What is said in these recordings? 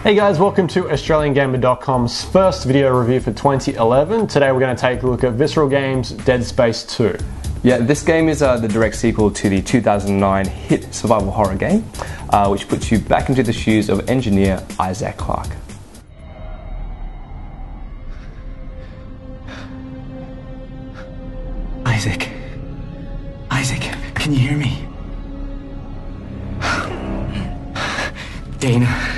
Hey guys, welcome to AustralianGamer.com's first video review for 2011. Today we're going to take a look at Visceral Games' Dead Space 2. Yeah, this game is the direct sequel to the 2009 hit survival horror game, which puts you back into the shoes of engineer Isaac Clarke. Isaac, can you hear me? Dana,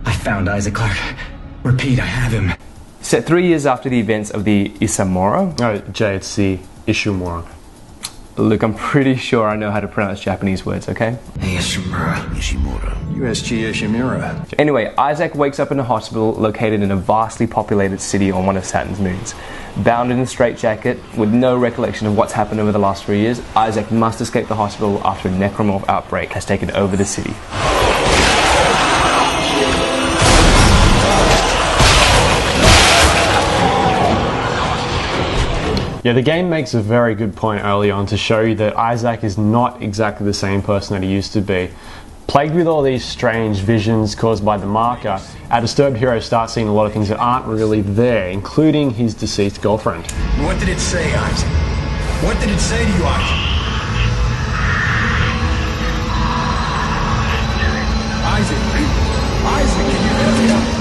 I found Isaac Clarke. Repeat, I have him. Set 3 years after the events of the Isamora. Oh, Jay, it's the Ishimura. Look, I'm pretty sure I know how to pronounce Japanese words, okay? Ishimura. USG Ishimura. Anyway, Isaac wakes up in a hospital located in a vastly populated city on one of Saturn's moons. Bound in a straitjacket, with no recollection of what's happened over the last 3 years, Isaac must escape the hospital after a necromorph outbreak has taken over the city. Yeah, the game makes a very good point early on to show you that Isaac is not exactly the same person that he used to be. Plagued with all these strange visions caused by the marker, our disturbed hero starts seeing a lot of things that aren't really there, including his deceased girlfriend. What did it say, Isaac? What did it say to you, Isaac? Isaac, can you hear me?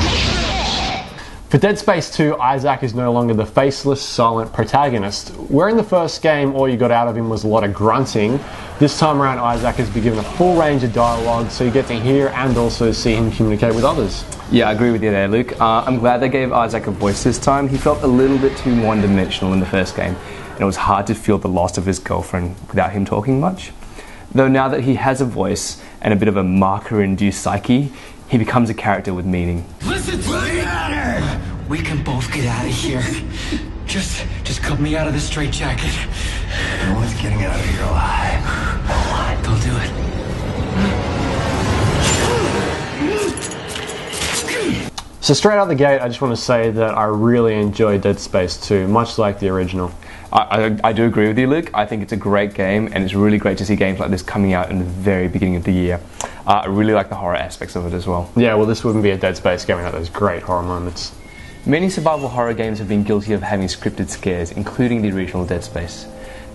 For Dead Space 2, Isaac is no longer the faceless, silent protagonist. Where in the first game all you got out of him was a lot of grunting, this time around Isaac has been given a full range of dialogue, so you get to hear and also see him communicate with others. Yeah, I agree with you there, Luke. I'm glad they gave Isaac a voice this time. He felt a little bit too one-dimensional in the first game, and it was hard to feel the loss of his girlfriend without him talking much. Though now that he has a voice and a bit of a marker-induced psyche, he becomes a character with meaning. Listen to me! We can both get out of here. Just cut me out of the straitjacket. No one's getting out of here alive. Don't do it. So straight out the gate, I just want to say that I really enjoyed Dead Space 2, much like the original. I do agree with you, Luke. I think it's a great game, and it's really great to see games like this coming out in the very beginning of the year. I really like the horror aspects of it as well. Yeah, well, this wouldn't be a Dead Space game without those great horror moments. Many survival horror games have been guilty of having scripted scares, including the original Dead Space.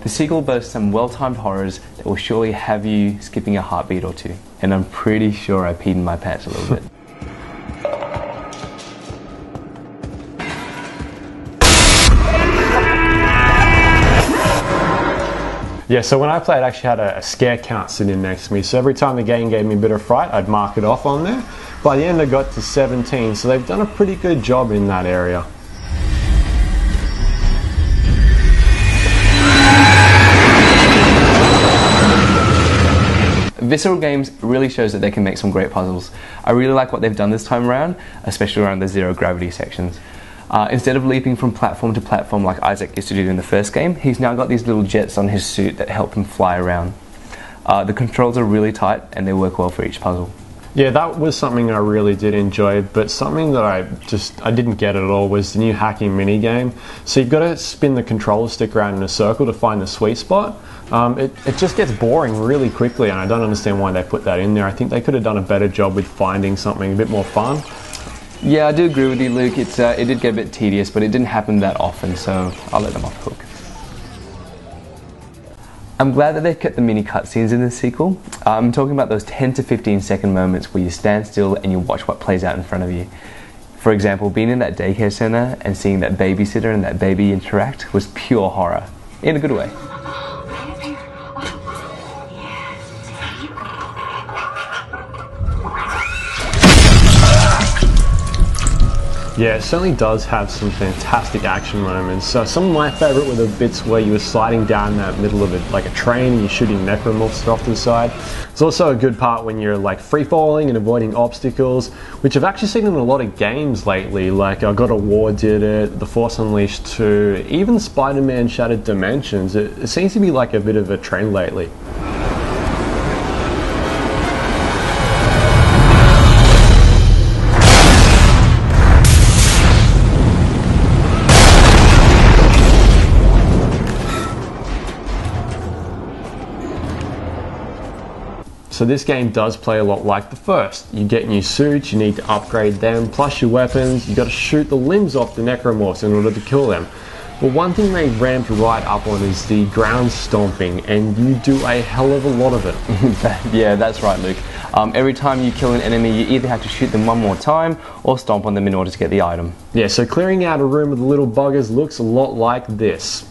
The sequel boasts some well-timed horrors that will surely have you skipping a heartbeat or two. And I'm pretty sure I peed in my pants a little bit. Yeah, so when I played, I actually had a scare count sitting next to me. So every time the game gave me a bit of fright, I'd mark it off on there. By the end, I got to 17, so they've done a pretty good job in that area. Visceral Games really shows that they can make some great puzzles. I really like what they've done this time around, especially around the zero gravity sections. Instead of leaping from platform to platform like Isaac used to do in the first game, he's now got these little jets on his suit that help him fly around. The controls are really tight and they work well for each puzzle. Yeah, that was something I really did enjoy, but something that I didn't get at all was the new hacking minigame. So you've got to spin the controller stick around in a circle to find the sweet spot. It just gets boring really quickly, and I don't understand why they put that in there. I think they could have done a better job with finding something a bit more fun. Yeah, I do agree with you, Luke. It did get a bit tedious, but it didn't happen that often, so I'll let them off the hook. I'm glad that they've kept the mini cutscenes in this sequel. I'm talking about those 10 to 15 second moments where you stand still and you watch what plays out in front of you. For example, being in that daycare center and seeing that babysitter and that baby interact was pure horror, in a good way. Yeah, it certainly does have some fantastic action moments. Some of my favourite were the bits where you were sliding down that middle of it like a train and you're shooting necromorphs off to the side. There's also a good part when you're like free falling and avoiding obstacles, which I've actually seen in a lot of games lately. Like God of War did it, The Force Unleashed 2, even Spider-Man Shattered Dimensions. It seems to be like a bit of a trend lately. So this game does play a lot like the first. You get new suits, you need to upgrade them, plus your weapons, you got to shoot the limbs off the necromorphs in order to kill them. But one thing they ramped right up on is the ground stomping, and you do a hell of a lot of it. Yeah, that's right, Luke. Every time you kill an enemy, you either have to shoot them one more time or stomp on them in order to get the item. Yeah, so clearing out a room with the little buggers looks a lot like this.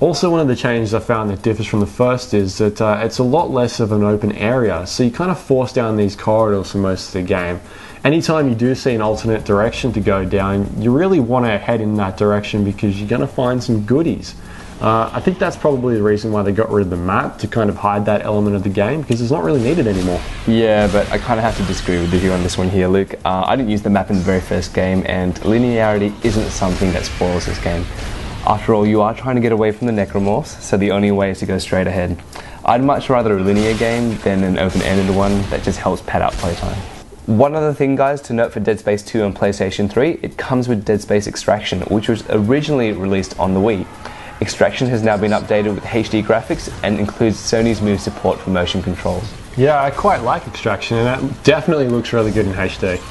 Also, one of the changes I found that differs from the first is that it's a lot less of an open area, so you kind of force down these corridors for most of the game. Anytime you do see an alternate direction to go down, you really want to head in that direction because you're going to find some goodies. I think that's probably the reason why they got rid of the map, to kind of hide that element of the game, because it's not really needed anymore. Yeah, but I kind of have to disagree with you on this one here, Luke. I didn't use the map in the very first game, and linearity isn't something that spoils this game. After all, you are trying to get away from the necromorphs, so the only way is to go straight ahead. I'd much rather a linear game than an open-ended one that just helps pad out playtime. One other thing, guys, to note for Dead Space 2 on PlayStation 3, it comes with Dead Space Extraction, which was originally released on the Wii. Extraction has now been updated with HD graphics and includes Sony's Move support for motion controls. Yeah, I quite like Extraction, and that definitely looks really good in HD.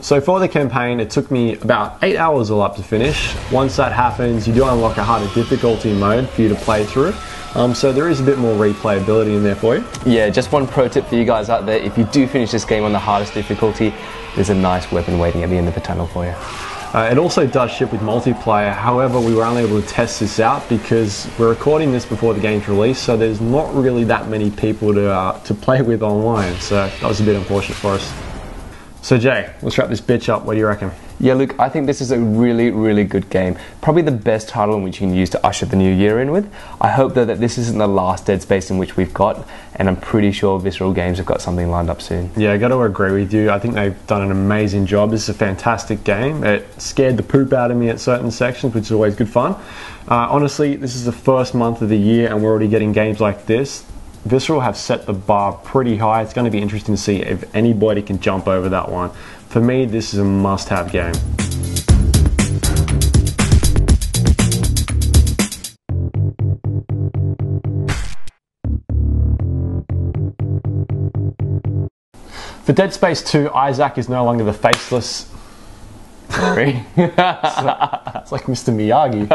So for the campaign, it took me about 8 hours all up to finish. Once that happens, you do unlock a harder difficulty mode for you to play through. So there is a bit more replayability in there for you. Yeah, just one pro tip for you guys out there: if you do finish this game on the hardest difficulty, there's a nice weapon waiting at the end of the tunnel for you. It also does ship with multiplayer. However, we were only able to test this out because we're recording this before the game's release, so there's not really that many people to play with online. So that was a bit unfortunate for us. So Jay, let's wrap this bitch up. What do you reckon? Yeah, Luke, I think this is a really, really good game. Probably the best title in which you can use to usher the new year in with. I hope though that this isn't the last Dead Space in which we've got, and I'm pretty sure Visceral Games have got something lined up soon. Yeah, I got to agree with you. I think they've done an amazing job. This is a fantastic game. It scared the poop out of me at certain sections, which is always good fun. Honestly, this is the first month of the year and we're already getting games like this. Visceral have set the bar pretty high. It's going to be interesting to see if anybody can jump over that one. For me, this is a must-have game. For Dead Space 2, Isaac is no longer the faceless... Sorry. It's like Mr. Miyagi.